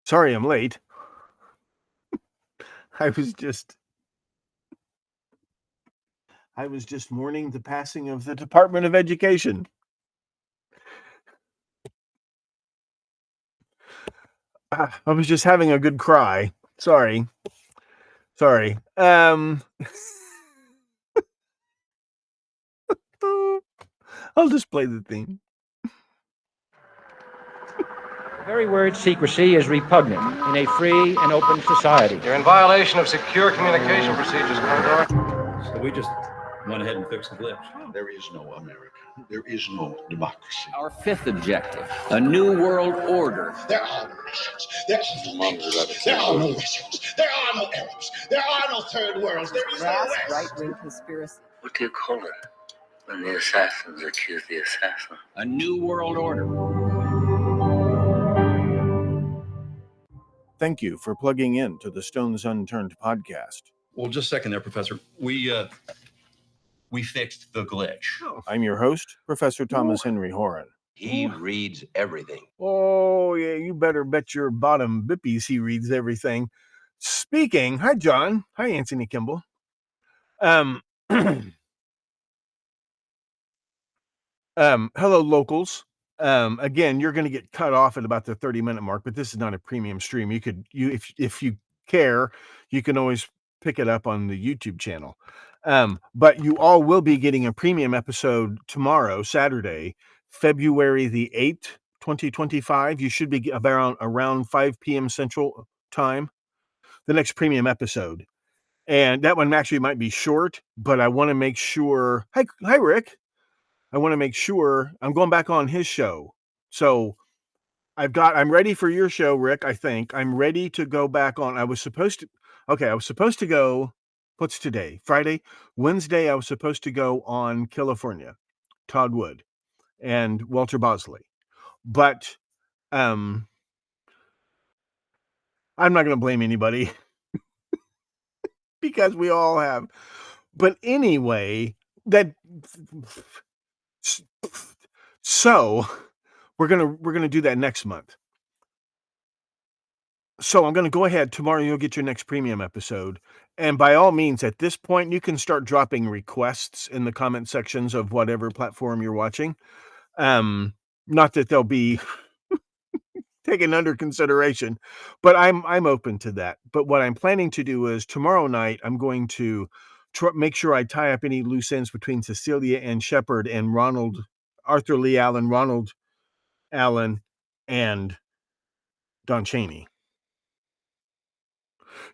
Sorry I'm late. I was just mourning the passing of the Department of Education. I was just having a good cry. Sorry. I'll just play the theme. The very word secrecy is repugnant in a free and open society. You're in violation of secure communication procedures, Commodore. So we just went ahead and fixed the glitch. There is no America. There is no democracy. Our fifth objective, a new world order. There are no Russians. There are no Chinese. There are no Russians. There are no Arabs. There are no third worlds. There is no West. Right-wing conspiracy. What do you call it when the assassins accuse the assassin? A new world order. Thank you for plugging in to the Stones Unturned podcast. Well, just a second there, Professor. We fixed the glitch. I'm your host, Professor Thomas Henry Horan. He reads everything. Oh, yeah, you better bet your bottom bippies he reads everything. Speaking, hi, John. Hi, Anthony Kimball. Hello, locals. Again, you're going to get cut off at about the 30-minute mark, but this is not a premium stream. If you care, you can always pick it up on the YouTube channel. But you all will be getting a premium episode tomorrow, Saturday, February the 8th, 2025. You should be around 5 p.m. Central Time, the next premium episode. And that one actually might be short, but I want to make sure. Hi, Rick. I want to make sure I'm going back on his show. So I'm ready for your show, Rick. I think I'm ready to go back on. I was supposed to go. What's today? Friday, Wednesday. I was supposed to go on California, Todd Wood and Walter Bosley. But, I'm not going to blame anybody because we all have, but anyway, so we're going to do that next month. So I'm going to go ahead tomorrow. You'll get your next premium episode. And by all means, at this point, you can start dropping requests in the comment sections of whatever platform you're watching. Not that they'll be taken under consideration, but I'm open to that. But what I'm planning to do is tomorrow night, I'm going to make sure I tie up any loose ends between Cecilia and Shepard and Arthur Lee Allen, Ronald Allen, and Don Chaney.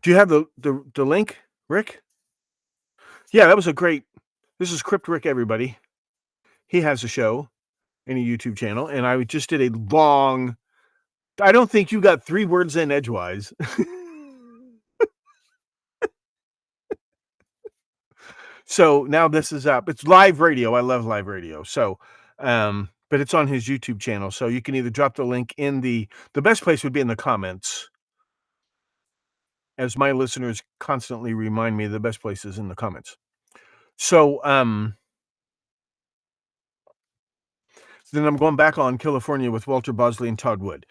Do you have the link, Rick? Yeah, that was this is Crypt Rick, everybody. He has a show and a YouTube channel, and I just did a long, I don't think you got 3 words in edgewise. So now this is up. It's live radio. I love live radio. So, but it's on his YouTube channel. So you can either drop the link in the best place would be in the comments. As my listeners constantly remind me, the best place is in the comments. So, then I'm going back on California with Walter Bosley and Todd Wood.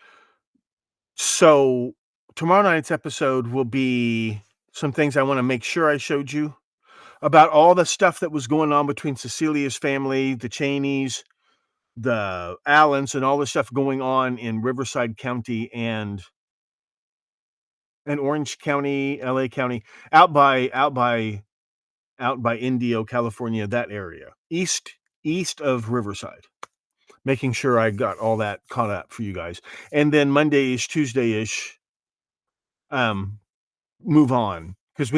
So tomorrow night's episode will be some things I want to make sure I showed you about all the stuff that was going on between Cecilia's family, the Cheneys, the Allens, and all the stuff going on in Riverside County and Orange County, LA County, out by Indio, California, that area, east of Riverside. Making sure I got all that caught up for you guys. And then Monday-ish, Tuesday-ish, move on. Because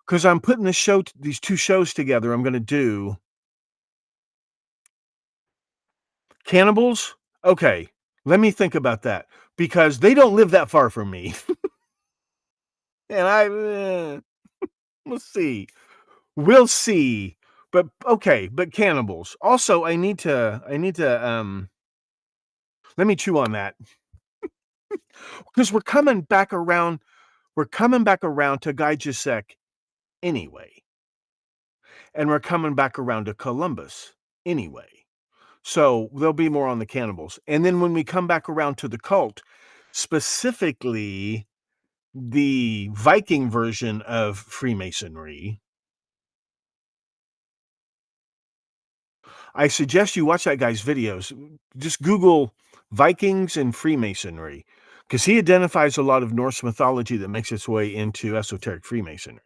because I'm putting these 2 shows together. I'm going to do Cannibals. Okay, let me think about that. Because they don't live that far from me. And we'll see. But okay, but Cannibals. Also, I need to let me chew on that. Because we're coming back around to Guy Jasek anyway. And we're coming back around to Columbus anyway. So there'll be more on the Cannibals. And then when we come back around to the cult, specifically the Viking version of Freemasonry. I suggest you watch that guy's videos. Just Google Vikings and Freemasonry, because he identifies a lot of Norse mythology that makes its way into esoteric Freemasonry.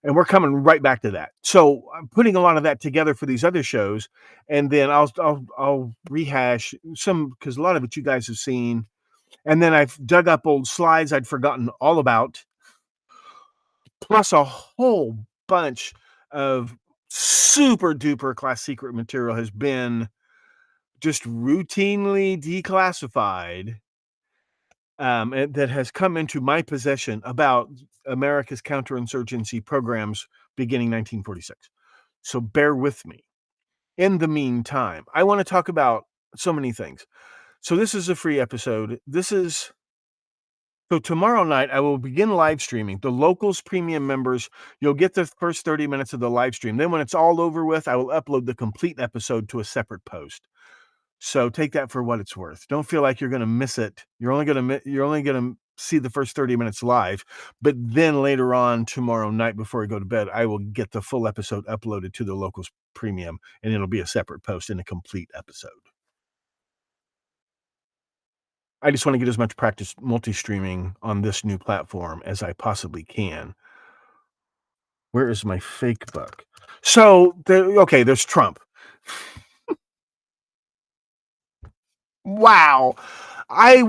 And we're coming right back to that. So I'm putting a lot of that together for these other shows, and then I'll rehash some, because a lot of it you guys have seen. And then I've dug up old slides I'd forgotten all about, plus a whole bunch of super duper class secret material has been just routinely declassified, and that has come into my possession about America's counterinsurgency programs beginning 1946. So bear with me. In the meantime, I want to talk about so many things. So this is a free episode. So tomorrow night, I will begin live streaming. The Locals Premium members, you'll get the first 30 minutes of the live stream. Then when it's all over with, I will upload the complete episode to a separate post. So take that for what it's worth. Don't feel like you're going to miss it. You're only going to see the first 30 minutes live, but then later on tomorrow night before I go to bed, I will get the full episode uploaded to the Locals Premium, and it'll be a separate post and a complete episode. I just want to get as much practice multi-streaming on this new platform as I possibly can. Where is my fake buck? So, there's Trump. Wow. I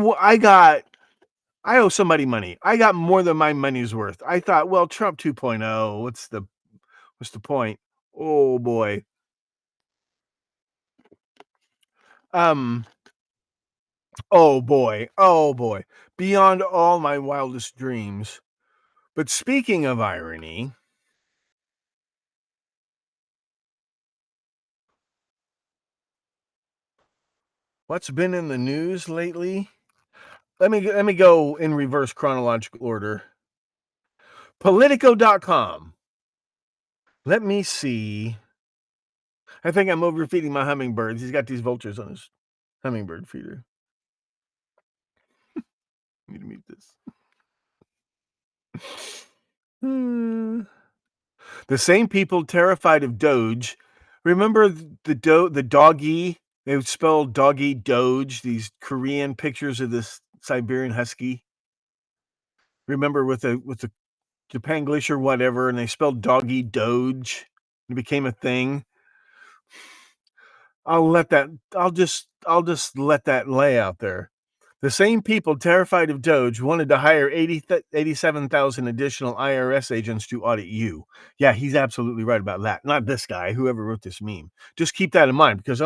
owe somebody money. I got more than my money's worth. I thought, well, Trump 2.0, what's the point? Oh boy. Oh boy. Beyond all my wildest dreams. But speaking of irony, what's been in the news lately? Let me go in reverse chronological order. Politico.com. Let me see. I think I'm overfeeding my hummingbirds. He's got these vultures on his hummingbird feeder. Need to mute this. The same people terrified of DOGE. Remember the doggy? They would spell doggy DOGE. These Korean pictures of this Siberian husky. Remember with the Japanglish or whatever, and they spelled doggy DOGE. It became a thing. I'll just let that lay out there. The same people terrified of DOGE wanted to hire 87,000 additional IRS agents to audit you. Yeah, he's absolutely right about that. Not this guy, whoever wrote this meme. Just keep that in mind, because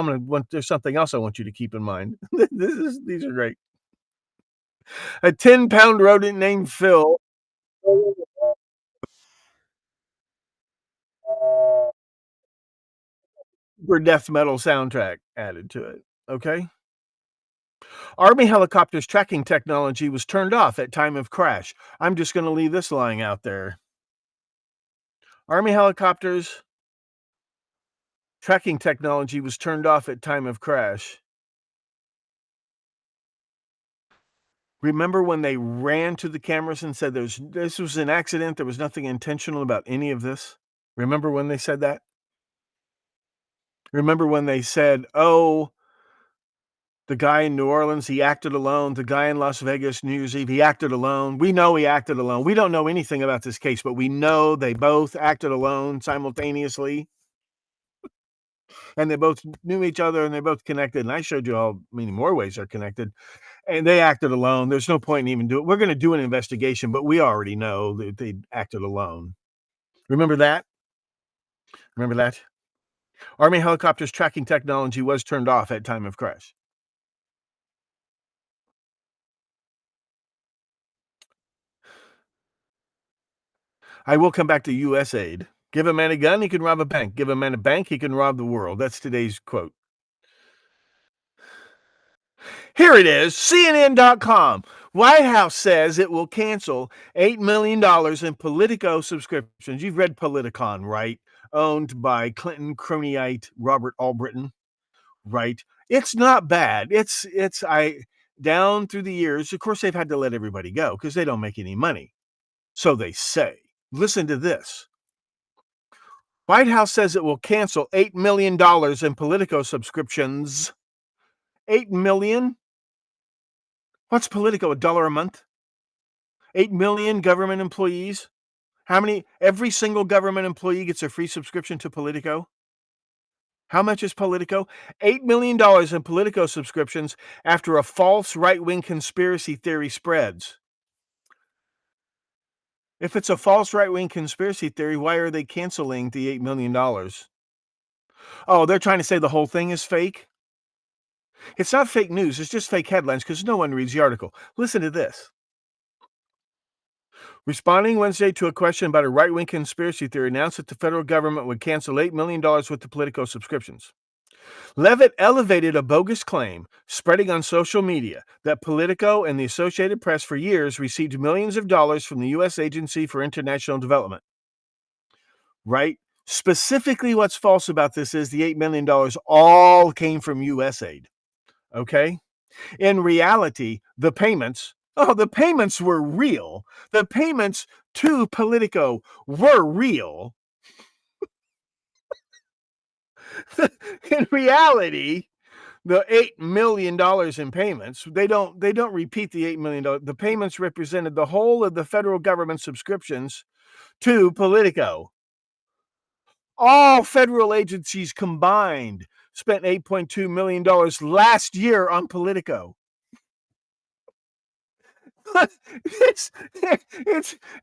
there's something else I want you to keep in mind. These are great. A 10-pound rodent named Phil. For death metal soundtrack added to it. Okay. Army helicopters tracking technology was turned off at time of crash. I'm just going to leave this lying out there. Army helicopters tracking technology was turned off at time of crash. Remember when they ran to the cameras and said this was an accident, there was nothing intentional about any of this? Remember when they said that? Remember when they said, oh, the guy in New Orleans, he acted alone. The guy in Las Vegas, New Year's Eve, he acted alone. We know he acted alone. We don't know anything about this case, but we know they both acted alone simultaneously. And they both knew each other, and they both connected. And I showed you how many more ways they're connected. And they acted alone. There's no point in even doing it. We're going to do an investigation, but we already know that they acted alone. Remember that? Remember that? Army helicopters tracking technology was turned off at time of crash. I will come back to U.S. aid. Give a man a gun, he can rob a bank. Give a man a bank, he can rob the world. That's today's quote. Here it is, CNN.com. White House says it will cancel $8 million in Politico subscriptions. You've read Politicon, right? Owned by Clinton cronyite Robert Albritton, right? It's not bad. down through the years, of course, they've had to let everybody go because they don't make any money. So they say. Listen to this. White House says it will cancel $8 million in Politico subscriptions. $8 million? What's Politico, $1 a month? 8 million government employees? How many? Every single government employee gets a free subscription to Politico? How much is Politico? $8 million in Politico subscriptions after a false right-wing conspiracy theory spreads. If it's a false right-wing conspiracy theory, why are they canceling the $8 million? Oh, they're trying to say the whole thing is fake? It's not fake news. It's just fake headlines because no one reads the article. Listen to this. Responding Wednesday to a question about a right-wing conspiracy theory, announced that the federal government would cancel $8 million worth of Politico subscriptions. Levitt elevated a bogus claim spreading on social media that Politico and the Associated Press for years received millions of dollars from the U.S. Agency for International Development. Right? Specifically, what's false about this is the $8 million all came from U.S. aid. Okay? In reality, the payments were real. The payments to Politico were real. In reality, the $8 million in payments, they don't repeat the $8 million. The payments represented the whole of the federal government subscriptions to Politico. All federal agencies combined spent $8.2 million last year on Politico.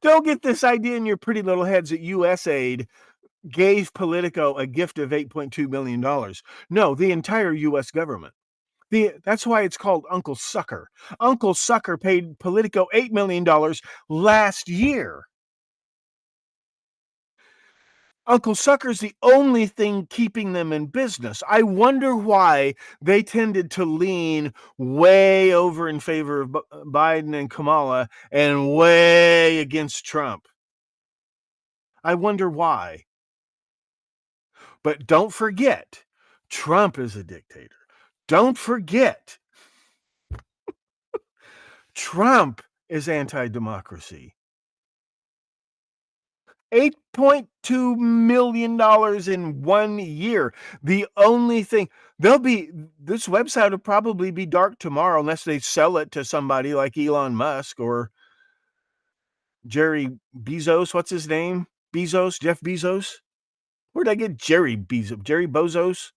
Don't get this idea in your pretty little heads that USAID gave Politico a gift of $8.2 million. No, the entire U.S. government. That's why it's called Uncle Sucker. Uncle Sucker paid Politico $8 million last year. Uncle Sucker's the only thing keeping them in business. I wonder why they tended to lean way over in favor of Biden and Kamala and way against Trump. I wonder why. But don't forget, Trump is a dictator. Don't forget, Trump is anti-democracy. $8.2 million in 1 year. The only thing, this website will probably be dark tomorrow unless they sell it to somebody like Elon Musk or Jerry Bezos. What's his name? Jeff Bezos? Where'd I get Jerry Bezos? Jerry Bozos?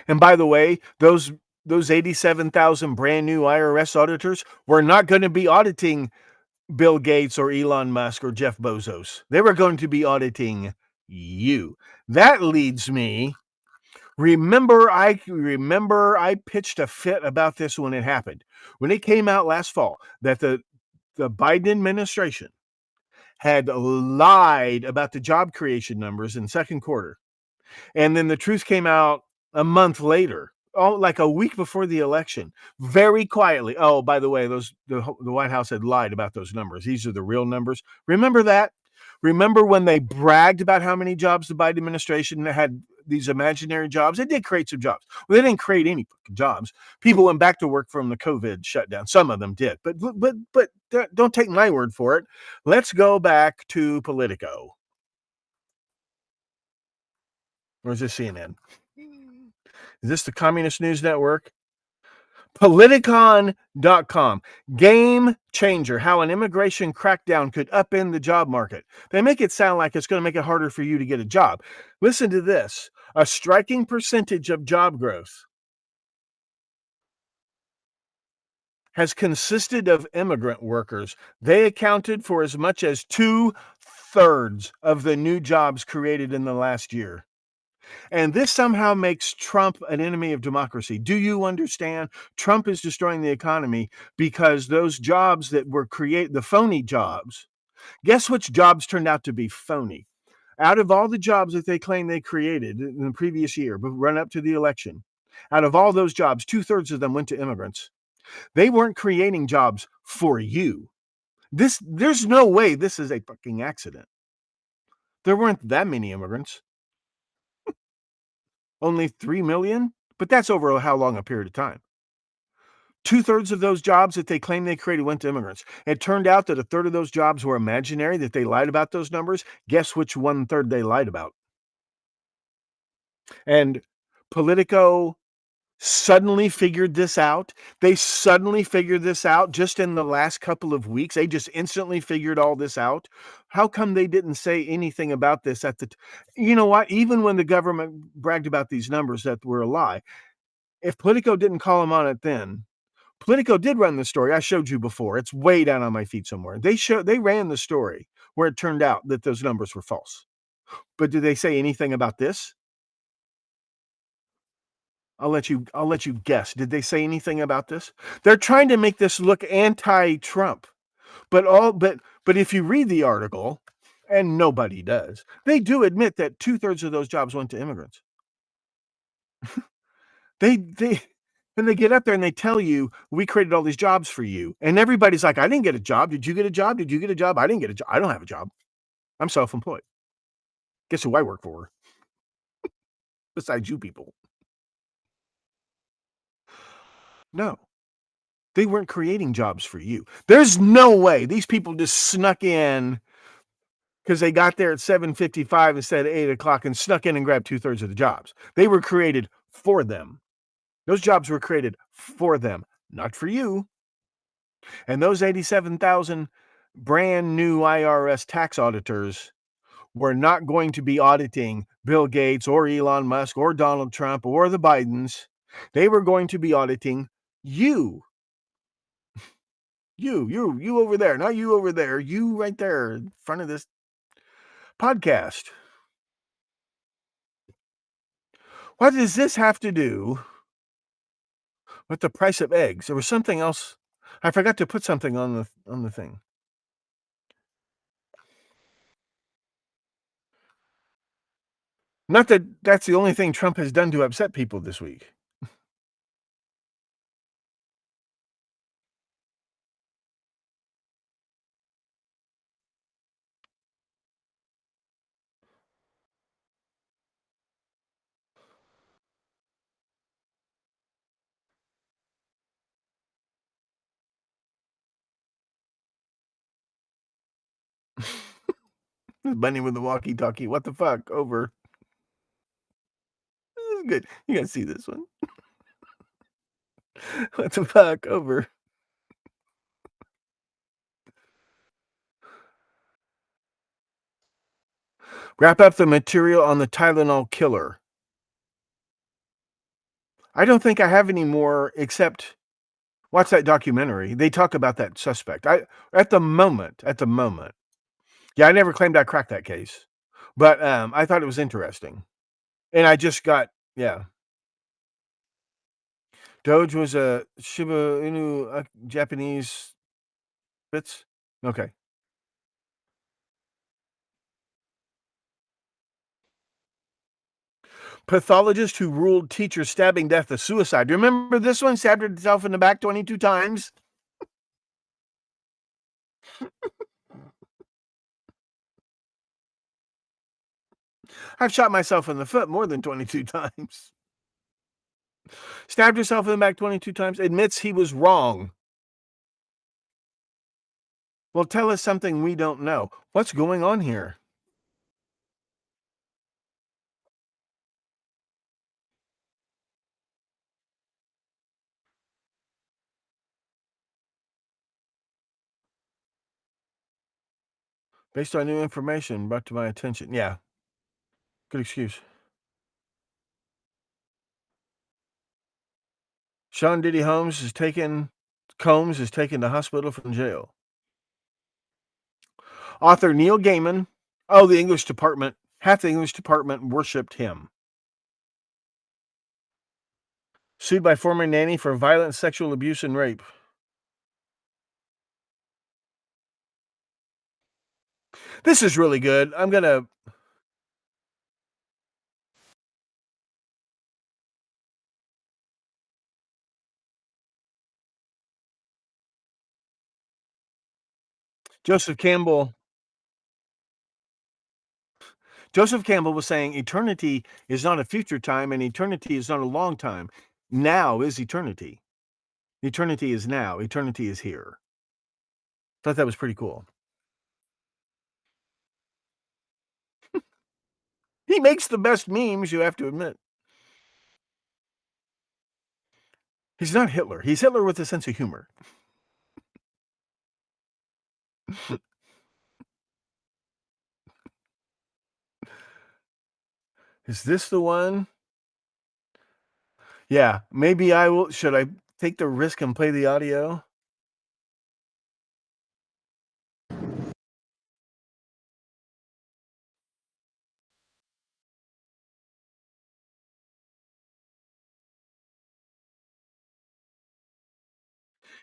And by the way, those 87,000 brand new IRS auditors were not going to be auditing Bill Gates or Elon Musk or Jeff Bezos. They were going to be auditing you. That leads me. Remember I pitched a fit about this when it happened. When it came out last fall that the Biden administration had lied about the job creation numbers in second quarter. And then the truth came out a month later, like a week before the election, very quietly. Oh, by the way, the White House had lied about those numbers. These are the real numbers. Remember that? Remember when they bragged about how many jobs the Biden administration had, these imaginary jobs? They did create some jobs. Well, they didn't create any jobs. People went back to work from the COVID shutdown. Some of them did, but don't take my word for it. Let's go back to Politico. Or is this CNN? Is this the Communist News Network? Politicon.com. Game changer. How an immigration crackdown could upend the job market. They make it sound like it's going to make it harder for you to get a job. Listen to this. A striking percentage of job growth has consisted of immigrant workers. They accounted for as much as 2/3 of the new jobs created in the last year. And this somehow makes Trump an enemy of democracy. Do you understand? Trump is destroying the economy because those jobs that were created, the phony jobs, guess which jobs turned out to be phony? Out of all the jobs that they claim they created in the previous year, but run up to the election, out of all those jobs, 2/3 of them went to immigrants. They weren't creating jobs for you. There's no way this is a fucking accident. There weren't that many immigrants. Only 3 million? But that's over how long a period of time? 2/3 of those jobs that they claim they created went to immigrants. It turned out that a third of those jobs were imaginary, that they lied about those numbers. Guess which 1/3 they lied about? And Politico suddenly figured this out. They suddenly figured this out just in the last couple of weeks. They just instantly figured all this out. How come they didn't say anything about this at the you know what? Even when the government bragged about these numbers that were a lie, if Politico didn't call them on it then, Politico did run the story. I showed you before. It's way down on my feed somewhere. They ran the story where it turned out that those numbers were false. But did they say anything about this? I'll let you guess. Did they say anything about this? They're trying to make this look anti-Trump. But if you read the article, and nobody does, they do admit that 2/3 of those jobs went to immigrants. They and they get up there and they tell you, we created all these jobs for you. And everybody's like, I didn't get a job. Did you get a job? Did you get a job? I didn't get a job. I don't have a job. I'm self-employed. Guess who I work for? Besides you people. No, they weren't creating jobs for you. There's no way these people just snuck in because they got there at 7:55 instead of 8 o'clock and snuck in and grabbed 2/3 of the jobs. They were created for them. Those jobs were created for them, not for you. And those 87,000 brand new IRS tax auditors were not going to be auditing Bill Gates or Elon Musk or Donald Trump or the Bidens. They were going to be auditing you. You over there, not you over there, you right there in front of this podcast. What does this have to do with the price of eggs? There was something else. I forgot to put something on the thing. Not that that's the only thing Trump has done to upset people this week. Bunny with the walkie-talkie. What the fuck? Over. This is good. You gotta see this one. What the fuck? Over. Wrap up the material on the Tylenol killer. I don't think I have any more except watch that documentary. They talk about that suspect. At the moment. Yeah, I never claimed I cracked that case. But I thought it was interesting. And I just got DOGE was a Shiba Inu Japanese bits. Okay. Pathologist who ruled teacher stabbing death a suicide. Remember this one? Stabbed herself in the back 22 times. I've shot myself in the foot more than 22 times. Stabbed herself in the back 22 times. Admits he was wrong. Well, tell us something we don't know. What's going on here? Based on new information brought to my attention. Yeah. Good excuse. Sean Diddy Combs is taken to hospital from jail. Author Neil Gaiman. Oh, the English department. Half the English department worshipped him. Sued by former nanny for violent sexual abuse and rape. This is really good. I'm going to... Joseph Campbell Joseph Campbell was saying eternity is not a future time and eternity is not a long time. Now is eternity. Eternity is now. Eternity is here. Thought that was pretty cool. He makes the best memes, you have to admit. He's not Hitler. He's Hitler with a sense of humor. Is this the one? Yeah, maybe I will. Should I take the risk and play the audio?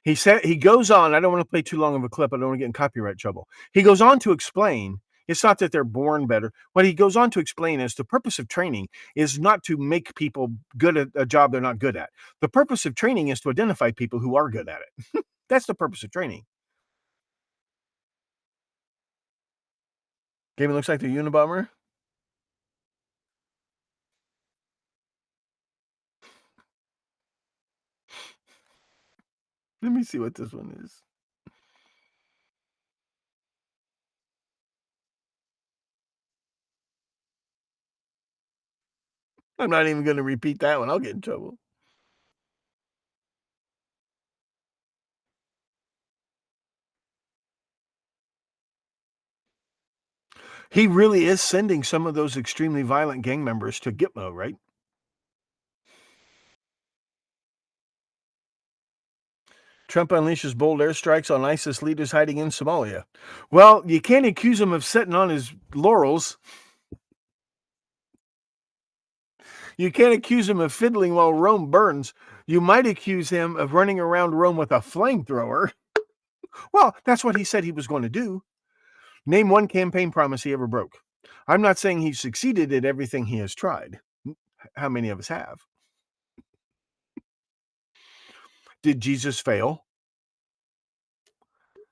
He said, he goes on, I don't want to play too long of a clip. I don't want to get in copyright trouble. He goes on to explain, it's not that they're born better. What he goes on to explain is the purpose of training is not to make people good at a job they're not good at. The purpose of training is to identify people who are good at it. That's the purpose of training. Game looks like the Unabomber. Let me see what this one is. I'm not even going to repeat that one. I'll get in trouble. He really is sending some of those extremely violent gang members to Gitmo, right? Trump unleashes bold airstrikes on ISIS leaders hiding in Somalia. Well, you can't accuse him of sitting on his laurels. You can't accuse him of fiddling while Rome burns. You might accuse him of running around Rome with a flamethrower. Well, that's what he said he was going to do. Name one campaign promise he ever broke. I'm not saying he succeeded at everything he has tried. How many of us have? Did Jesus fail?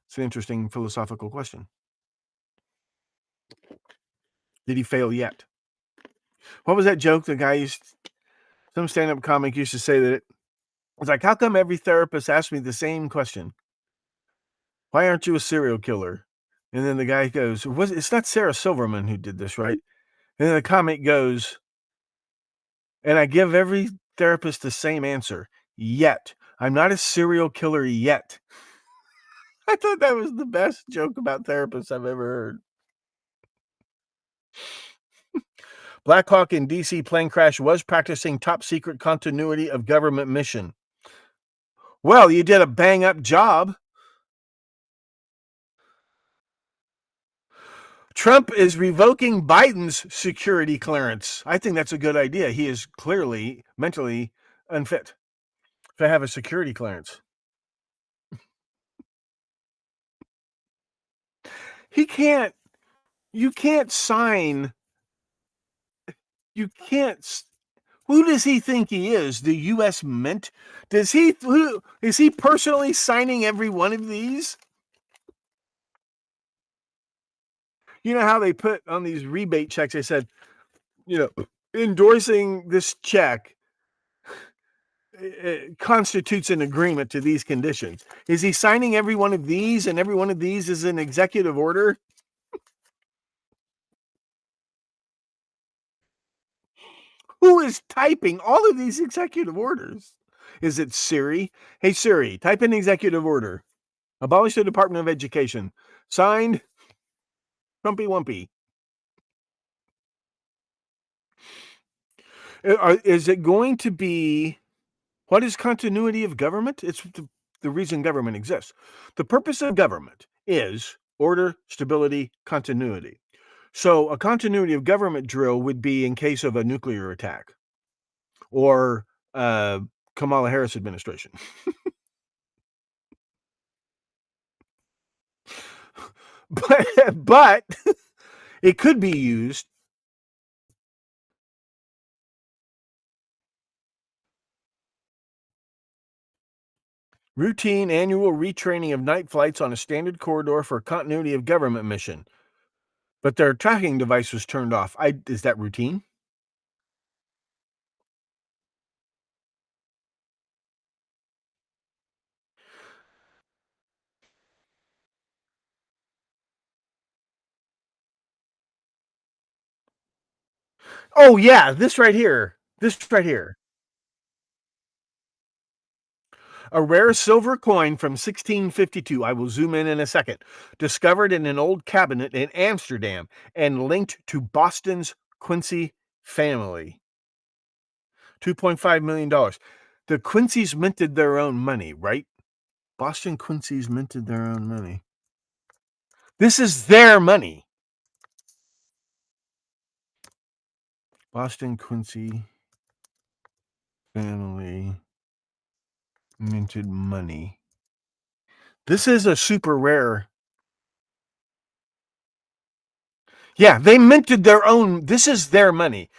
It's an interesting philosophical question. Did he fail yet? What was that joke the guy some stand-up comic used to say that it's like, how come every therapist asks me the same question? Why aren't you a serial killer? And then the guy goes, it's not Sarah Silverman who did this, right? And then the comic goes, and I give every therapist the same answer. Yet. I'm not a serial killer yet. I thought that was the best joke about therapists I've ever heard. Black Hawk in DC plane crash was practicing top secret continuity of government mission. Well, you did a bang up job. Trump is revoking Biden's security clearance. I think that's a good idea. He is clearly mentally unfit to have a security clearance. You can't sign. You can't. Who does he think he is? The U.S. Mint? Is he personally signing every one of these? You know how they put on these rebate checks, they said, endorsing this check constitutes an agreement to these conditions. Is he signing every one of these, and every one of these is an executive order? Who is typing all of these executive orders? Is it Siri? Hey, Siri, type in executive order. Abolish the Department of Education. Signed, Trumpy Wumpy. Is it going to be, what is continuity of government? It's the reason government exists. The purpose of government is order, stability, continuity. So a continuity of government drill would be in case of a nuclear attack or Kamala Harris administration. but it could be used routine annual retraining of night flights on a standard corridor for continuity of government mission. but their tracking device was turned off. Is that routine? Oh yeah, this right here. This right here. A rare silver coin from 1652. I will zoom in a second. Discovered in an old cabinet in Amsterdam and linked to Boston's Quincy family. $2.5 million. The Quincy's minted their own money, right? Boston Quincy's minted their own money. This is their money. Boston Quincy family minted money. This is a super rare. Yeah, they minted their own. This is their money.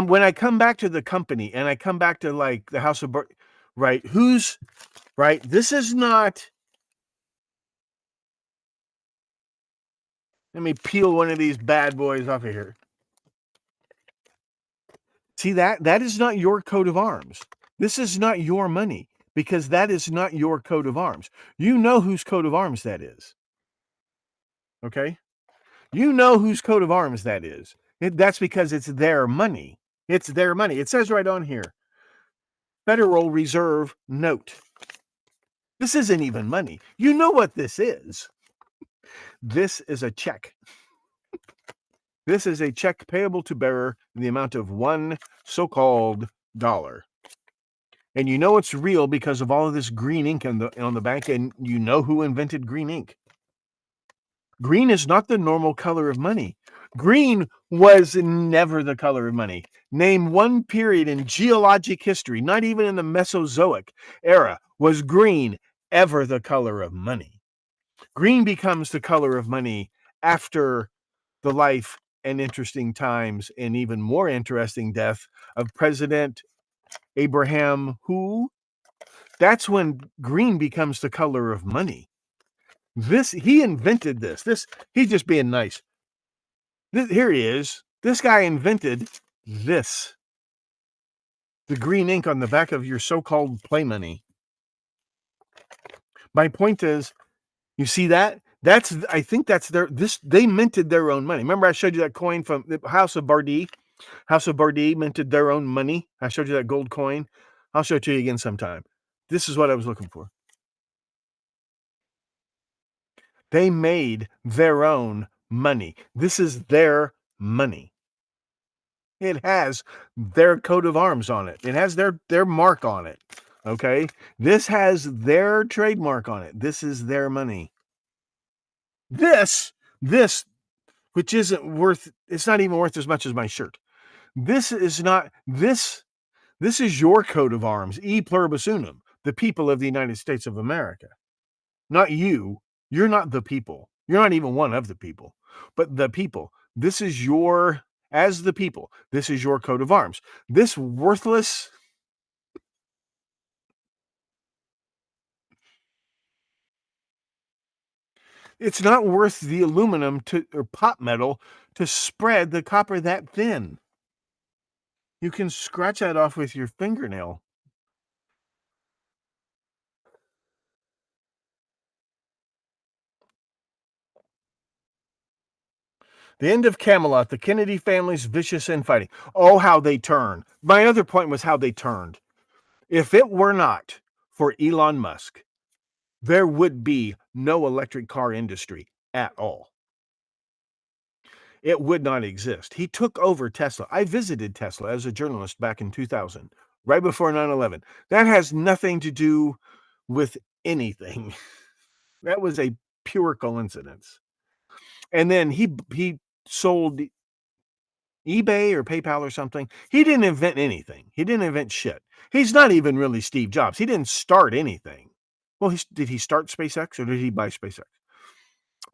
When I come back to the company and I come back to like the House of right? Who's right? This is not. Let me peel one of these bad boys off of here. See that? That is not your coat of arms. This is not your money because that is not your coat of arms. You know whose coat of arms that is. Okay? You know whose coat of arms that is. That's because it's their money. It's their money. It says right on here, Federal Reserve note. This isn't even money. You know what this is. This is a check. This is a check payable to bearer in the amount of $1 so-called dollar. And you know it's real because of all of this green ink on the back, and you know who invented green ink. Green is not the normal color of money. Green was never the color of money. Name one period in geologic history, not even in the Mesozoic era, was green ever the color of money. Green becomes the color of money after the life and interesting times and even more interesting death of President Abraham who? That's when green becomes the color of money. He invented this. He's just being nice. Here he is. This guy invented this. The green ink on the back of your so-called play money. My point is, you see that? I think that's they minted their own money. Remember I showed you that coin from the House of Bardee? House of Bardee minted their own money. I showed you that gold coin. I'll show it to you again sometime. This is what I was looking for. They made their own money. This is their money. It has their coat of arms on it. It has their mark on it. Okay? This has their trademark on it. This is their money. This, which isn't worth, it's not even worth as much as my shirt. This is not, this is your coat of arms, e pluribus unum, the people of the United States of America. Not you. You're not the people. You're not even one of the people, but the people. This is your, as the people, this is your coat of arms. This worthless, it's not worth the aluminum or pot metal to spread the copper that thin. You can scratch that off with your fingernail. The end of Camelot, the Kennedy family's vicious infighting. Oh, how they turned. My other point was how they turned. If it were not for Elon Musk, there would be no electric car industry at all. It would not exist. He took over Tesla. I visited Tesla as a journalist back in 2000, right before 9/11. That has nothing to do with anything. That was a pure coincidence. And then he sold eBay or PayPal or something. He didn't invent anything. He didn't invent shit. He's not even really Steve Jobs. He didn't start anything. Well, did he start SpaceX or did he buy SpaceX?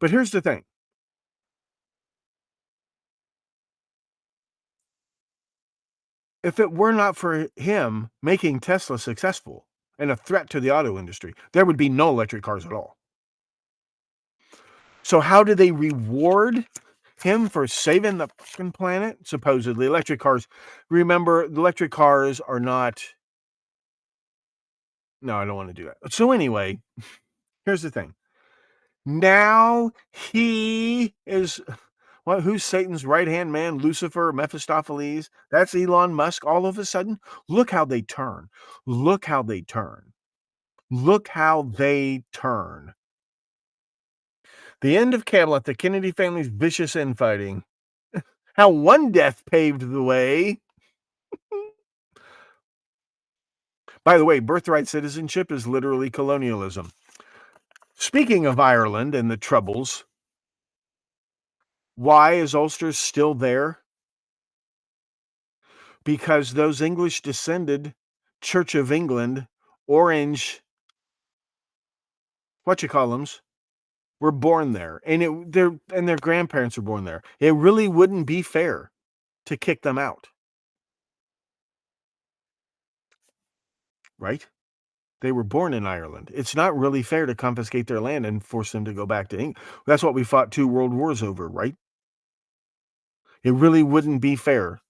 But here's the thing. If it were not for him making Tesla successful and a threat to the auto industry, there would be no electric cars at all. So how do they reward him for saving the fucking planet, supposedly. Electric cars. Remember, the electric cars are not... No, I don't want to do that. So anyway, here's the thing. Now he is... Well, who's Satan's right-hand man? Lucifer, Mephistopheles? That's Elon Musk. All of a sudden, look how they turn. Look how they turn. Look how they turn. The end of Camelot, the Kennedy family's vicious infighting. How one death paved the way. By the way, birthright citizenship is literally colonialism. Speaking of Ireland and the Troubles, why is Ulster still there? Because those English descended Church of England, Orange, whatchamacallums, were born there, and their grandparents were born there. It really wouldn't be fair to kick them out, right? They were born in Ireland. It's not really fair to confiscate their land and force them to go back to England. That's what we fought 2 world wars over, right? It really wouldn't be fair.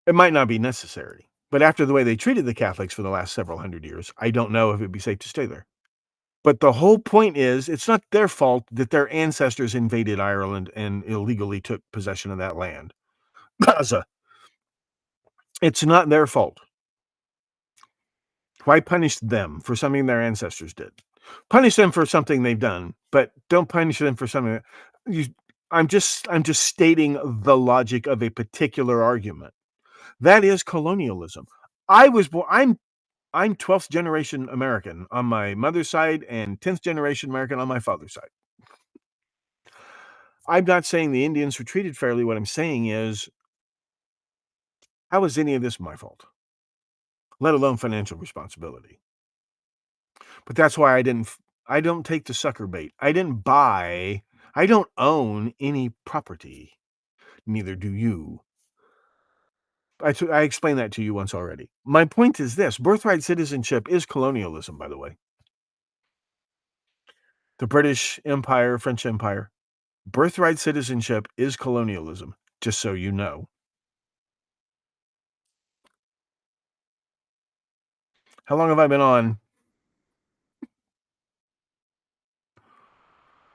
It might not be necessary, but after the way they treated the Catholics for the last several hundred years, I don't know if it'd be safe to stay there. But the whole point is, it's not their fault that their ancestors invaded Ireland and illegally took possession of that land. Gaza. It's not their fault. Why punish them for something their ancestors did? Punish them for something they've done, but don't punish them for something I'm just stating the logic of a particular argument. That is colonialism. I was born. I'm 12th generation American on my mother's side and 10th generation American on my father's side. I'm not saying the Indians were treated fairly. What I'm saying is, how is any of this my fault? Let alone financial responsibility. But that's why I don't take the sucker bait. I don't own any property. Neither do you. I explained that to you once already. My point is this: birthright citizenship is colonialism, by the way. The British Empire, French Empire, birthright citizenship is colonialism, just so you know. How long have I been on?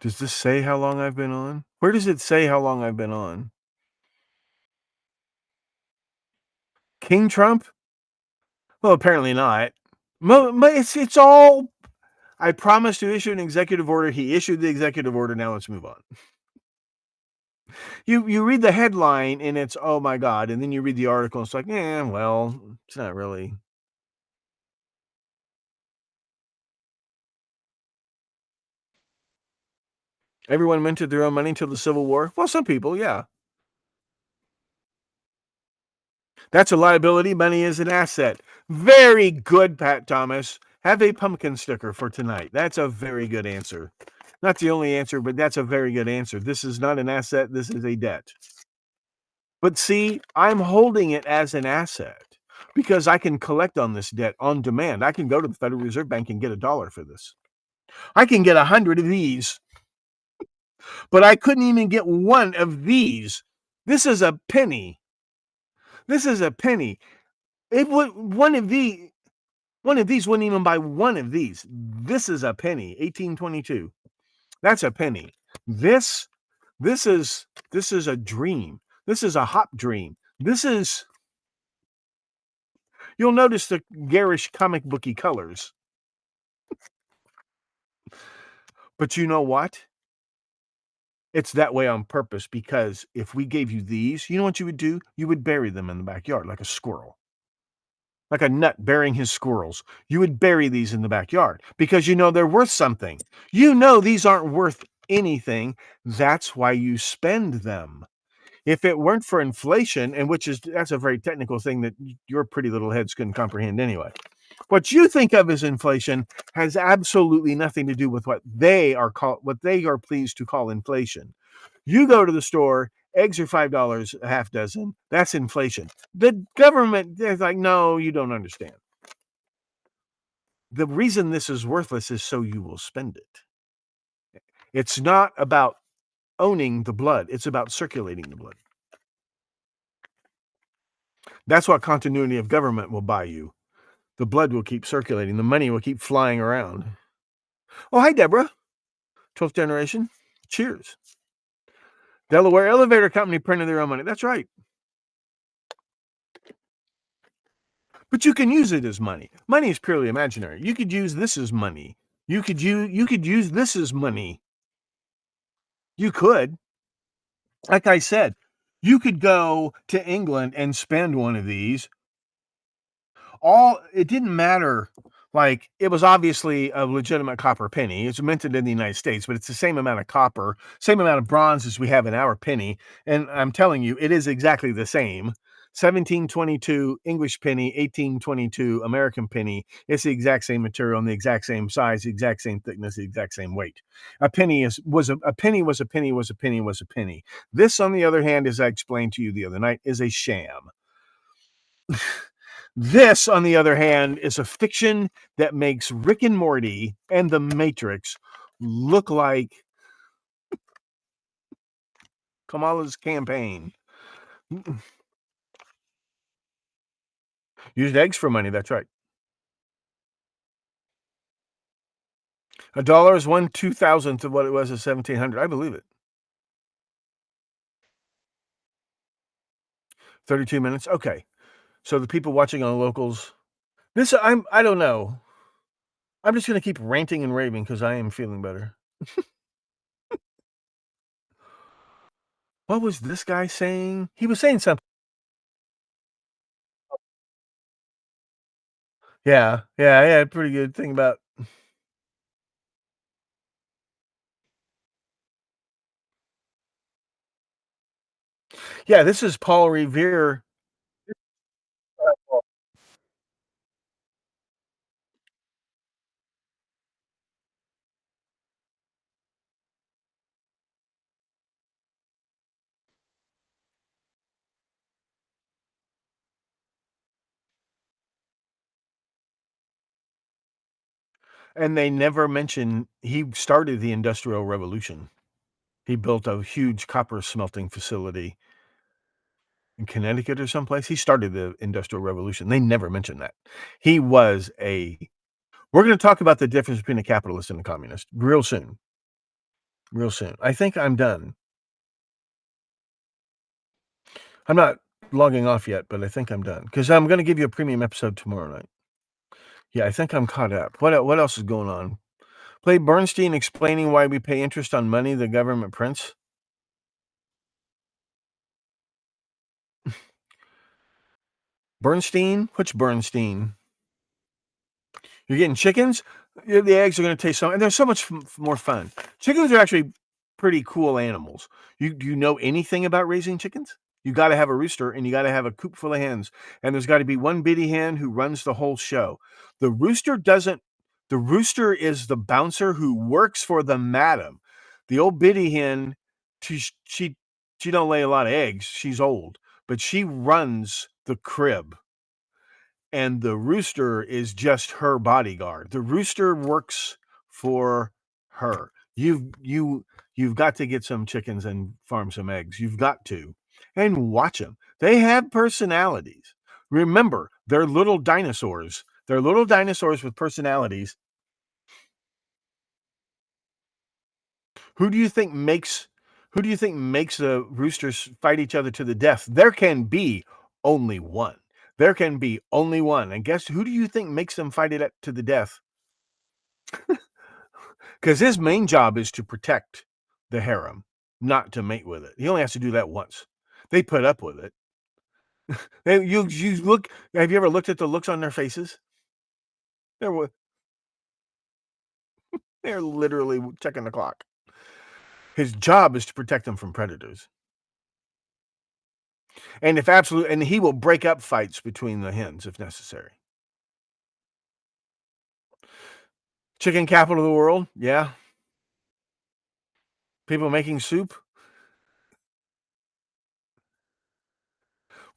Does this say how long I've been on? Where does it say how long I've been on? King Trump? Well, apparently not. It's all... I promised to issue an executive order. He issued the executive order. Now let's move on. You read the headline and it's, oh my God. And then you read the article and it's like, well, it's not really. Everyone minted their own money until the Civil War. Well, some people, yeah. That's a liability. Money is an asset. Very good, Pat Thomas. Have a pumpkin sticker for tonight. That's a very good answer. Not the only answer, but that's a very good answer. This is not an asset. This is a debt. But see, I'm holding it as an asset because I can collect on this debt on demand. I can go to the Federal Reserve Bank and get $1 for this. I can get 100 of these, but I couldn't even get one of these. This is a penny. This is a penny. It would one of these wouldn't even buy one of these. This is a penny. 1822. That's a penny. This is a dream. This is a hop dream. You'll notice the garish comic booky colors. But you know what? It's that way on purpose, because if we gave you these, you know what you would do? You would bury them in the backyard like a squirrel. Like a nut burying his squirrels. You would bury these in the backyard because you know they're worth something. You know these aren't worth anything. That's why you spend them. If it weren't for inflation, and that's a very technical thing that your pretty little heads couldn't comprehend anyway. What you think of as inflation has absolutely nothing to do with what they are pleased to call inflation. You go to the store, eggs are $5 a half dozen. That's inflation. The government is like, no, you don't understand. The reason this is worthless is so you will spend it. It's not about owning the blood. It's about circulating the blood. That's what continuity of government will buy you. The blood will keep circulating. The money will keep flying around. Oh, hi, Deborah. 12th generation. Cheers. Delaware Elevator Company printed their own money. That's right. But you can use it as money. Money is purely imaginary. You could use this as money. You could use this as money. You could. Like I said, you could go to England and spend one of these. It didn't matter. Like, it was obviously a legitimate copper penny. It's minted in the United States, but it's the same amount of copper, same amount of bronze as we have in our penny. And I'm telling you, it is exactly the same. 1722 English penny, 1822 American penny. It's the exact same material and the exact same size, the exact same thickness, the exact same weight. A penny was a penny. This, on the other hand, as I explained to you the other night, is a sham. This, on the other hand, is a fiction that makes Rick and Morty and the Matrix look like Kamala's campaign. Used eggs for money, that's right. $1 is 1/2000th of what it was in 1700. I believe it. 32 minutes. Okay. So the people watching on locals, I don't know. I'm just going to keep ranting and raving because I am feeling better. What was this guy saying? He was saying something. Yeah, pretty good thing about. Yeah, this is Paul Revere. And they never mention he started the Industrial Revolution. He built a huge copper smelting facility in Connecticut or someplace. He started the Industrial Revolution. They never mention that. He was We're going to talk about the difference between a capitalist and a communist real soon. Real soon. I think I'm done. I'm not logging off yet, but I think I'm done because I'm going to give you a premium episode tomorrow night. Yeah, I think I'm caught up. What else is going on? Play Bernstein explaining why we pay interest on money the government prints. Bernstein? Which Bernstein? You're getting chickens? The eggs are going to taste and they're so much more fun. Chickens are actually pretty cool animals. Do you know anything about raising chickens? You got to have a rooster and you got to have a coop full of hens. And there's got to be one bitty hen who runs the whole show. The rooster is the bouncer who works for the madam. The old bitty hen, she don't lay a lot of eggs. She's old, but she runs the crib. And the rooster is just her bodyguard. The rooster works for her. You've got to get some chickens and farm some eggs. You've got to. And watch them. They have personalities. Remember, they're little dinosaurs. They're little dinosaurs with personalities. Who do you think makes the roosters fight each other to the death? There can be only one. There can be only one. And guess who do you think makes them fight it to the death? Because his main job is to protect the harem, not to mate with it. He only has to do that once. They put up with it. You look. Have you ever looked at the looks on their faces? They're literally checking the clock. His job is to protect them from predators. And he will break up fights between the hens if necessary. Chicken capital of the world, yeah. People making soup.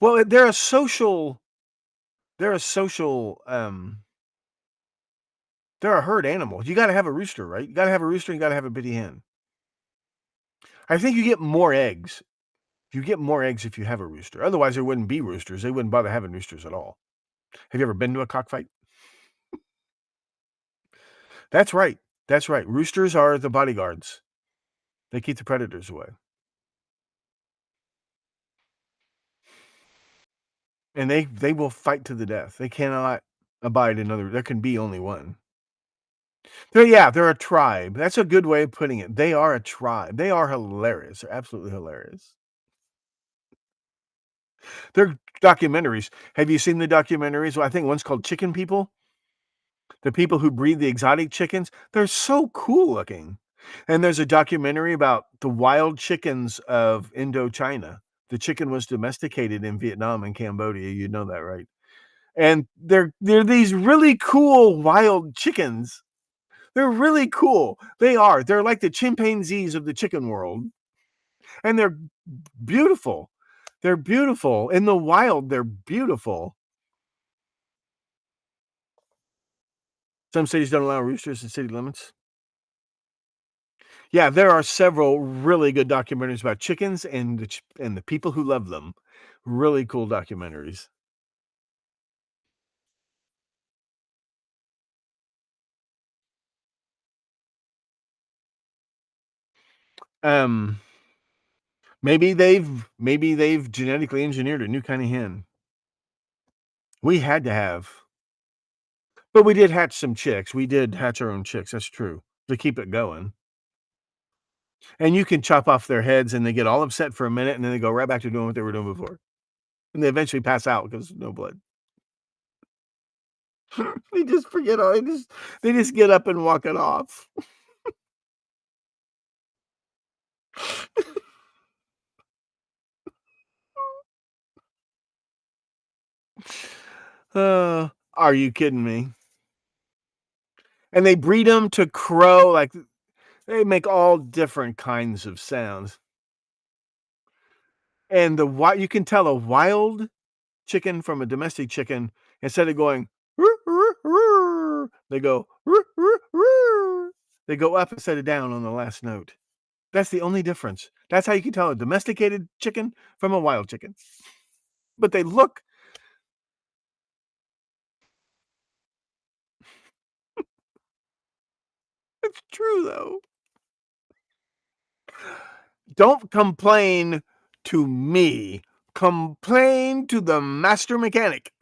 Well, they're a social. They're a herd animal. You got to have a rooster, right? You got to have a rooster. You got to have a bitty hen. I think you get more eggs. You get more eggs if you have a rooster. Otherwise, there wouldn't be roosters. They wouldn't bother having roosters at all. Have you ever been to a cockfight? That's right. That's right. Roosters are the bodyguards. They keep the predators away. And they will fight to the death. They cannot abide another. There can be only one. They're a tribe. That's a good way of putting it. They are a tribe. They are hilarious. They're absolutely hilarious. They're documentaries. Have you seen the documentaries? Well, I think one's called Chicken People. The people who breed the exotic chickens. They're so cool looking. And there's a documentary about the wild chickens of Indochina. The chicken was domesticated in Vietnam and Cambodia. You know that, right? And they're these really cool wild chickens. They're really cool. They are. They're like the chimpanzees of the chicken world. And they're beautiful. They're beautiful. In the wild, they're beautiful. Some cities don't allow roosters in city limits. Yeah, there are several really good documentaries about chickens and the people who love them. Really cool documentaries. Maybe they've genetically engineered a new kind of hen. We had to have. But we did hatch some chicks. We did hatch our own chicks. That's true. To keep it going. And you can chop off their heads and they get all upset for a minute and then they go right back to doing what they were doing before. And they eventually pass out because there's no blood. They just forget all. They just get up and walk it off. Are you kidding me? And they breed them to crow. Like they make all different kinds of sounds. And you can tell a wild chicken from a domestic chicken. Instead of going "Roo, roo, roo," they go "Roo, roo, roo." They go up instead of down on the last note. That's the only difference. That's how you can tell a domesticated chicken from a wild chicken. But they look. It's true though. Don't complain to me. Complain to the master mechanic.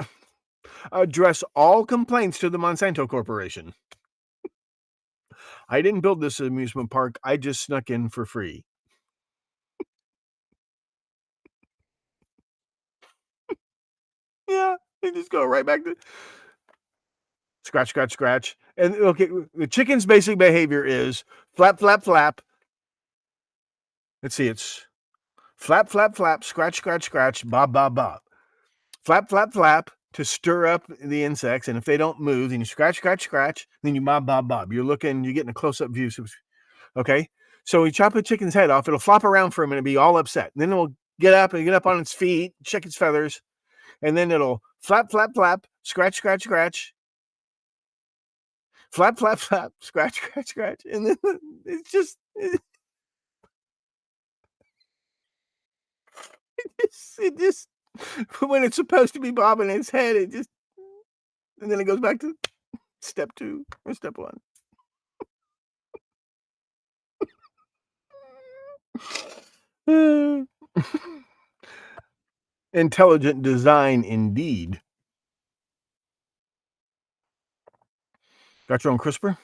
Address all complaints to the Monsanto Corporation. I didn't build this amusement park. I just snuck in for free. Yeah, they just go right back to scratch, scratch, scratch. And okay, the chicken's basic behavior is flap, flap, flap. Let's see, it's flap, flap, flap, scratch, scratch, scratch, bob, bob, bob. Flap, flap, flap to stir up the insects. And if they don't move, then you scratch, scratch, scratch. Then you bob, bob, bob. You're getting a close-up view. Okay? So we chop a chicken's head off. It'll flop around for a minute, be all upset. And then it'll get up on its feet, check its feathers. And then it'll flap, flap, flap, scratch, scratch, scratch. Flap, flap, flap, scratch, scratch, scratch. And then it's just... It just when it's supposed to be bobbing its head, and then it goes back to step 2 or step 1. Intelligent design indeed. Got your own CRISPR?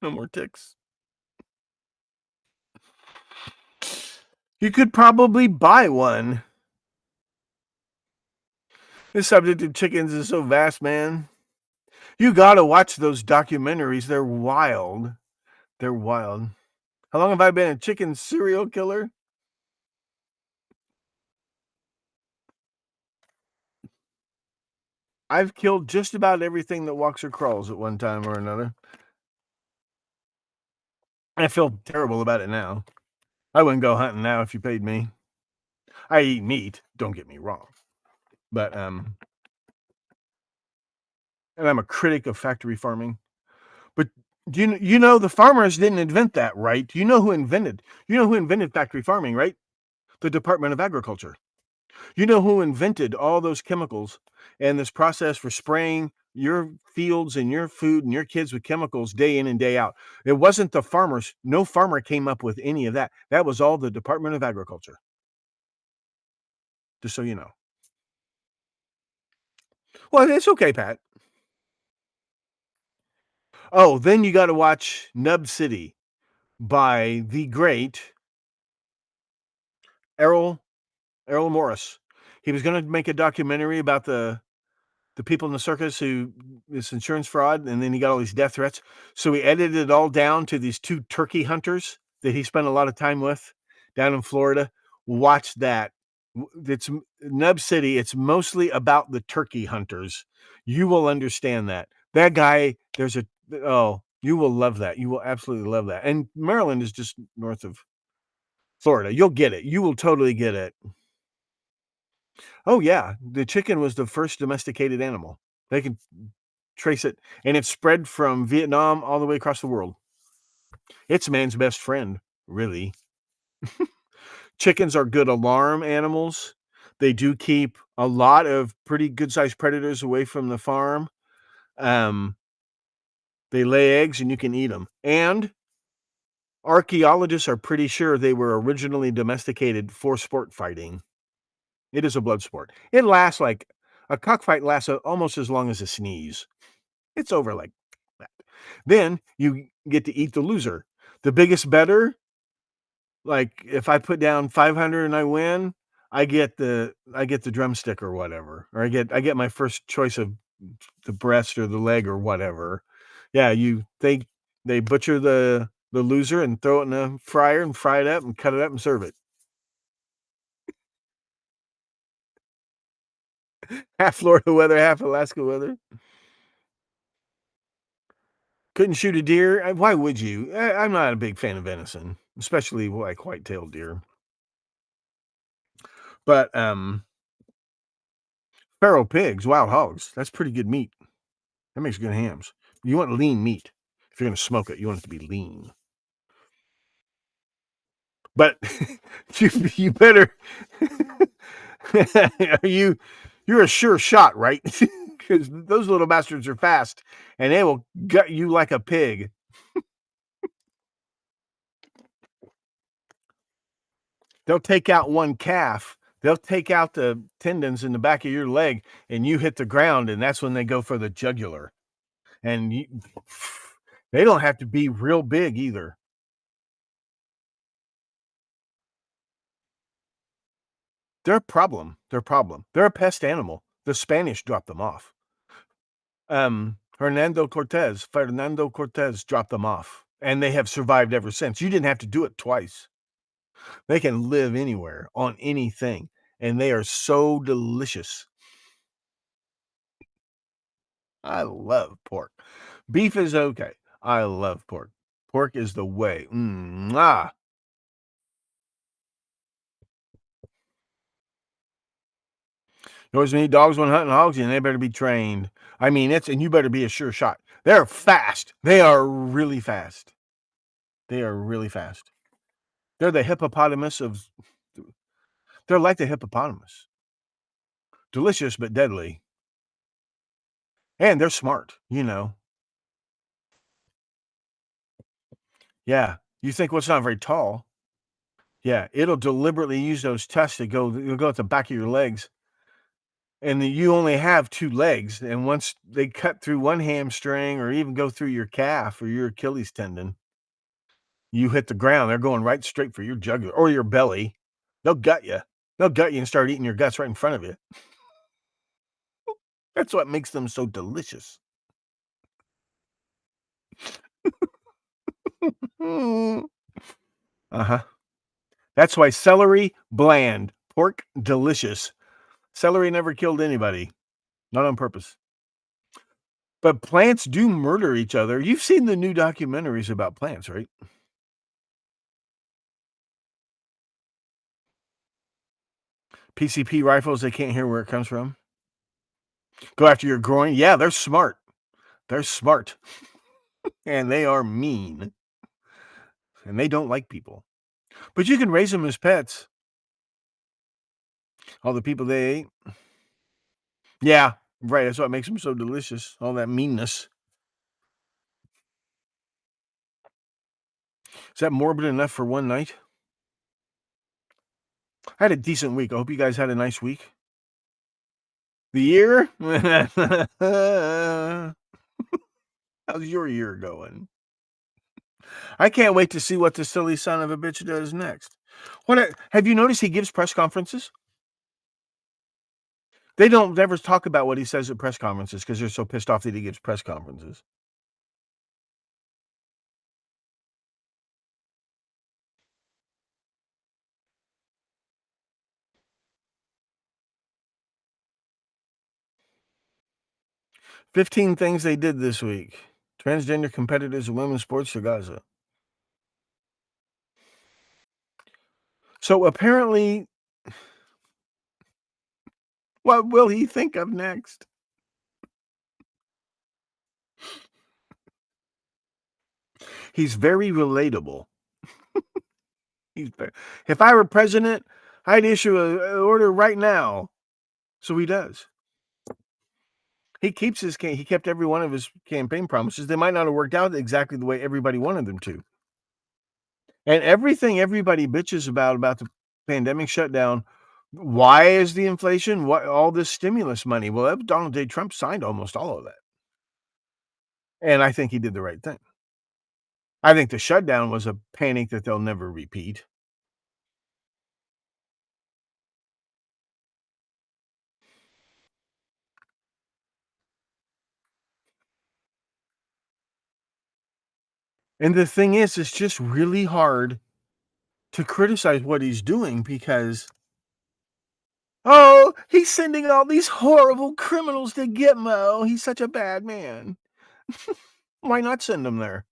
No more ticks. You could probably buy one. The subject of chickens is so vast, man. You gotta watch those documentaries. They're wild. They're wild. How long have I been a chicken serial killer? I've killed just about everything that walks or crawls at one time or another. I feel terrible about it now. I wouldn't go hunting now if you paid me. I eat meat, don't get me wrong. But and I'm a critic of factory farming. But You know the farmers didn't invent that, right? You know who invented factory farming, right? The Department of Agriculture. You know who invented all those chemicals and this process for spraying your fields and your food and your kids with chemicals day in and day out? It wasn't the farmers. No farmer came up with any of that. That was all the Department of Agriculture. Just so you know. Well, it's okay, Pat. Oh, then you got to watch Nub City by the great Errol Morris. He was going to make a documentary about the people in the circus who this insurance fraud, and then he got all these death threats. So he edited it all down to these 2 turkey hunters that he spent a lot of time with down in Florida. Watch that. It's Nub City. It's mostly about the turkey hunters. You will understand that. That guy, you will love that. You will absolutely love that. And Maryland is just north of Florida. You'll get it. You will totally get it. Oh yeah, the chicken was the first domesticated animal. They can trace it, and it spread from Vietnam all the way across the world. It's man's best friend, really. Chickens are good alarm animals. They do keep a lot of pretty good-sized predators away from the farm. They lay eggs, and you can eat them. And archaeologists are pretty sure they were originally domesticated for sport fighting. It is a blood sport. It lasts like a cockfight lasts almost as long as a sneeze. It's over like that. Then you get to eat the loser. The biggest better, like if I put down 500 and I win, I get the drumstick or whatever, or I get my first choice of the breast or the leg or whatever. Yeah, they butcher the loser and throw it in a fryer and fry it up and cut it up and serve it. Half Florida weather, half Alaska weather. Couldn't shoot a deer. Why would you? I'm not a big fan of venison, especially like white-tailed deer. But feral pigs, wild hogs, that's pretty good meat. That makes good hams. You want lean meat. If you're going to smoke it, you want it to be lean. But you better you're a sure shot, right? Because those little bastards are fast and they will gut you like a pig. They'll take out one calf. They'll take out the tendons in the back of your leg, and you hit the ground, and that's when they go for the jugular. And they don't have to be real big either. They're a problem. They're a pest animal. The Spanish dropped them off. Fernando Cortez dropped them off, and they have survived ever since. You didn't have to do it twice. They can live anywhere on anything, and they are so delicious. I love pork. Beef is okay. I love pork. Pork is the way. Mwah. You always need dogs when hunting hogs, and they better be trained. I mean, and you better be a sure shot. They're fast. They are really fast. They're the hippopotamus of. They're like the hippopotamus. Delicious but deadly. And they're smart, Yeah. You think, well, it's not very tall. Yeah. It'll deliberately use those tusks it'll go at the back of your legs. And you only have 2 legs. And once they cut through one hamstring or even go through your calf or your Achilles tendon, you hit the ground. They're going right straight for your jugular or your belly. They'll gut you. They'll gut you and start eating your guts right in front of you. That's what makes them so delicious. Uh-huh. That's why celery, bland. Pork, delicious. Celery never killed anybody. Not on purpose. But plants do murder each other. You've seen the new documentaries about plants, right? PCP rifles, they can't hear where it comes from. Go after your groin. Yeah, they're smart. They're smart. And they are mean. And they don't like people. But you can raise them as pets. All the people they ate. Yeah, right. That's what makes them so delicious. All that meanness. Is that morbid enough for one night? I had a decent week. I hope you guys had a nice week. The year? How's your year going? I can't wait to see what the silly son of a bitch does next. Have you noticed he gives press conferences? They don't never talk about what he says at press conferences because they're so pissed off that he gives press conferences. "15 things they did this week. Transgender competitors in women's sports to Gaza." So apparently, what will he think of next? He's very relatable. If I were president, I'd issue an order right now. So he does. He keeps he kept every one of his campaign promises. They might not have worked out exactly the way everybody wanted them to. And everything everybody bitches about the pandemic shutdown, why is the inflation? What all this stimulus money? Well, Donald J. Trump signed almost all of that. And I think he did the right thing. I think the shutdown was a panic that they'll never repeat. And the thing is, it's just really hard to criticize what he's doing because, oh, he's sending all these horrible criminals to Gitmo. He's such a bad man. Why not send them there?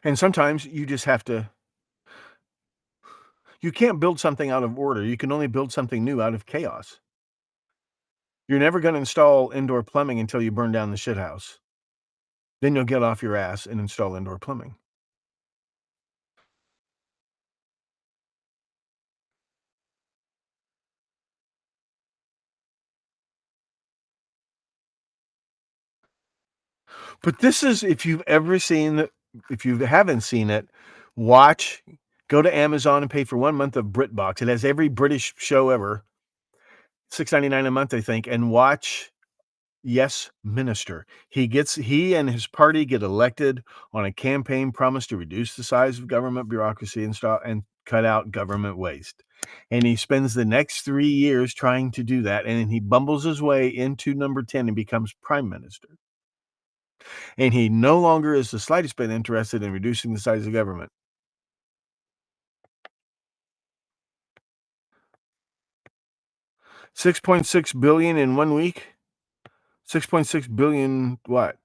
And sometimes you just have to. You can't build something out of order. You can only build something new out of chaos. You're never going to install indoor plumbing until you burn down the shithouse. Then you'll get off your ass and install indoor plumbing. But this is, if you haven't seen it, go to Amazon and pay for 1 month of BritBox. It has every British show ever, $6.99 a month, I think, and watch Yes Minister. He and his party get elected on a campaign promise to reduce the size of government bureaucracy and cut out government waste. And he spends the next 3 years trying to do that, and then he bumbles his way into number 10 and becomes prime minister. And he no longer is the slightest bit interested in reducing the size of government. $6.6 billion in 1 week. 6.6 billion what?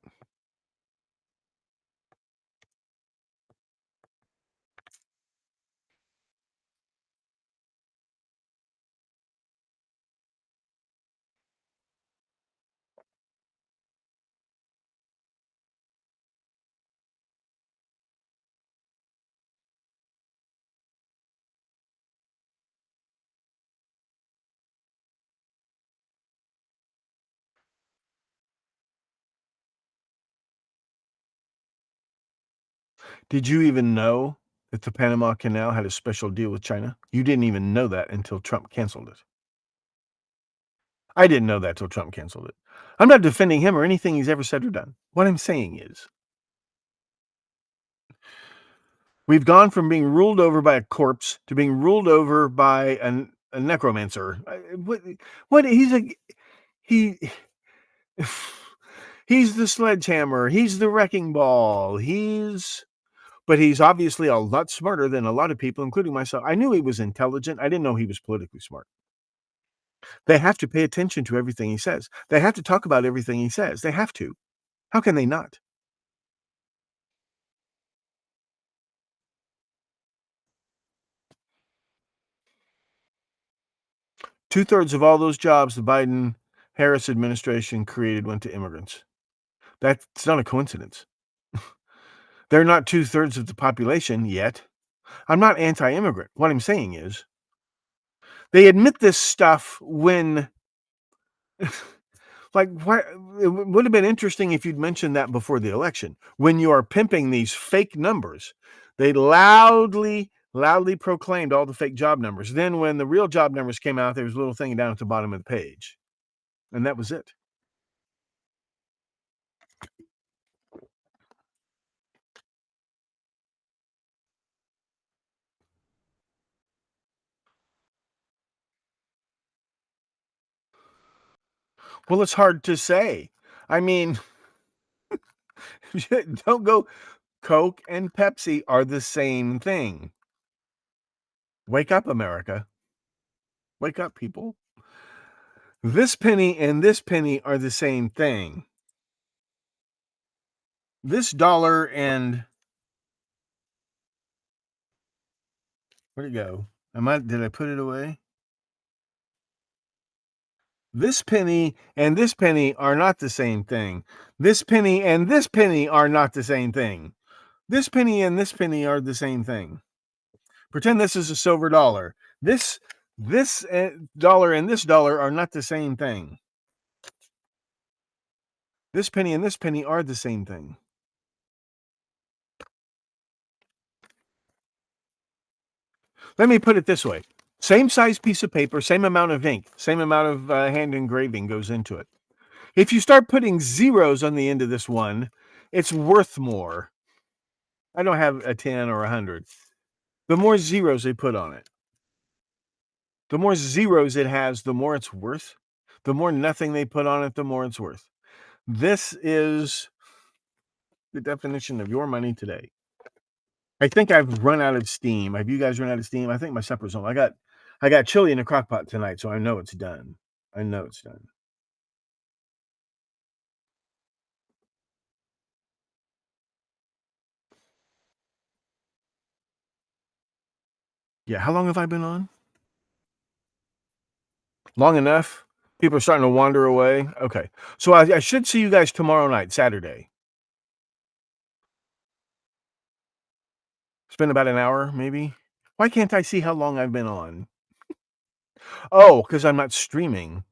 Did you even know that the Panama Canal had a special deal with China? You didn't even know that until Trump canceled it. I didn't know that till Trump canceled it. I'm not defending him or anything he's ever said or done. What I'm saying is, we've gone from being ruled over by a corpse to being ruled over by a necromancer. What he he's the sledgehammer. He's the wrecking ball. But he's obviously a lot smarter than a lot of people, including myself. I knew he was intelligent. I didn't know he was politically smart. They have to pay attention to everything he says. They have to talk about everything he says. They have to. How can they not? Two-thirds of all those jobs the Biden-Harris administration created went to immigrants. That's not a coincidence. They're not two-thirds of the population yet. I'm not anti-immigrant. What I'm saying is they admit this stuff when like, what it would have been interesting if you'd mentioned that before the election. When you are pimping these fake numbers, they loudly proclaimed all the fake job numbers. Then when the real job numbers came out, there was a little thing down at the bottom of the page. And that was it. Well, it's hard to say. I mean, don't go. Coke and Pepsi are the same thing. Wake up, America. Wake up, people. This penny and this penny are the same thing. This dollar and where'd it go? Did I put it away? This penny and this penny are not the same thing. This penny and this penny are not the same thing. This penny and this penny are the same thing. Pretend this is a silver dollar. This dollar and this dollar are not the same thing. This penny and this penny are the same thing. Let me put it this way. Same size piece of paper, same amount of ink, same amount of hand engraving goes into it. If you start putting zeros on the end of this one, it's worth more. I don't have a 10 or 100. The more zeros they put on it, the more zeros it has, the more it's worth. The more nothing they put on it, the more it's worth. This is the definition of your money today. I think I've run out of steam. Have you guys run out of steam? I think my supper's home. I got chili in the crock pot tonight, so I know it's done. I know it's done. Yeah, how long have I been on? Long enough? People are starting to wander away. Okay. So I should see you guys tomorrow night, Saturday. It's been about an hour, maybe. Why can't I see how long I've been on? Oh, because I'm not streaming.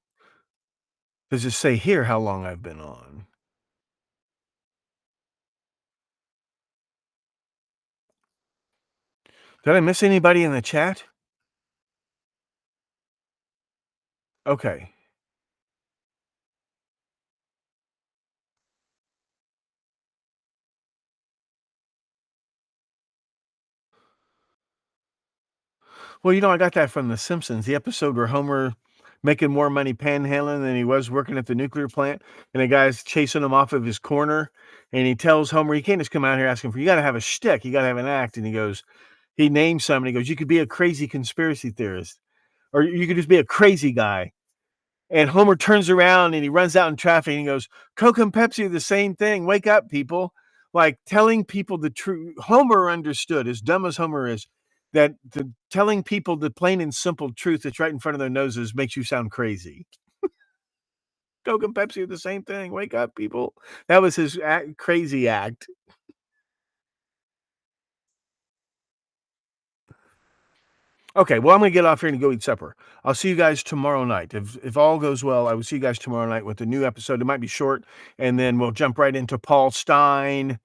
Does it say here how long I've been on? Did I miss anybody in the chat? Okay. Well, I got that from The Simpsons, the episode where Homer making more money panhandling than he was working at the nuclear plant, and the guy's chasing him off of his corner, and he tells Homer, you can't just come out here asking you got to have a shtick, you got to have an act, and he names somebody, he goes, you could be a crazy conspiracy theorist, or you could just be a crazy guy. And Homer turns around and he runs out in traffic and he goes, Coke and Pepsi are the same thing. Wake up, people. Like telling people the truth. Homer understood, as dumb as Homer is, that telling people the plain and simple truth that's right in front of their noses makes you sound crazy. Coke and Pepsi are the same thing. Wake up, people. That was his crazy act. Okay, well, I'm going to get off here and go eat supper. I'll see you guys tomorrow night. If all goes well, I will see you guys tomorrow night with a new episode. It might be short, and then we'll jump right into Paul Stein.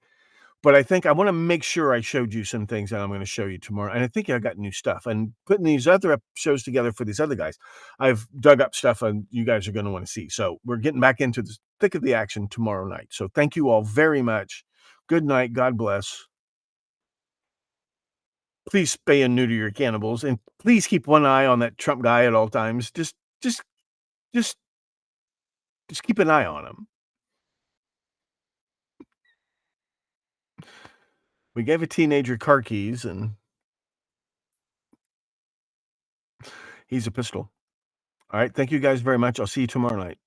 But I think I want to make sure I showed you some things that I'm going to show you tomorrow. And I think I got new stuff. And putting these other shows together for these other guys, I've dug up stuff and you guys are going to want to see. So we're getting back into the thick of the action tomorrow night. So thank you all very much. Good night. God bless. Please spay and neuter your cannibals, and please keep one eye on that Trump guy at all times. Just keep an eye on him. We gave a teenager car keys, and he's a pistol. All right. Thank you guys very much. I'll see you tomorrow night.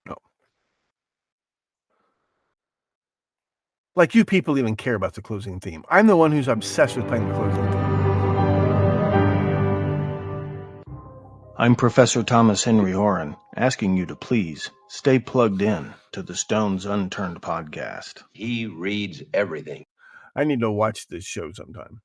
No. Like you people even care about the closing theme. I'm the one who's obsessed with playing the closing theme. I'm Professor Thomas Henry Horan, asking you to please stay plugged in to the Stones Unturned podcast. He reads everything. I need to watch this show sometime.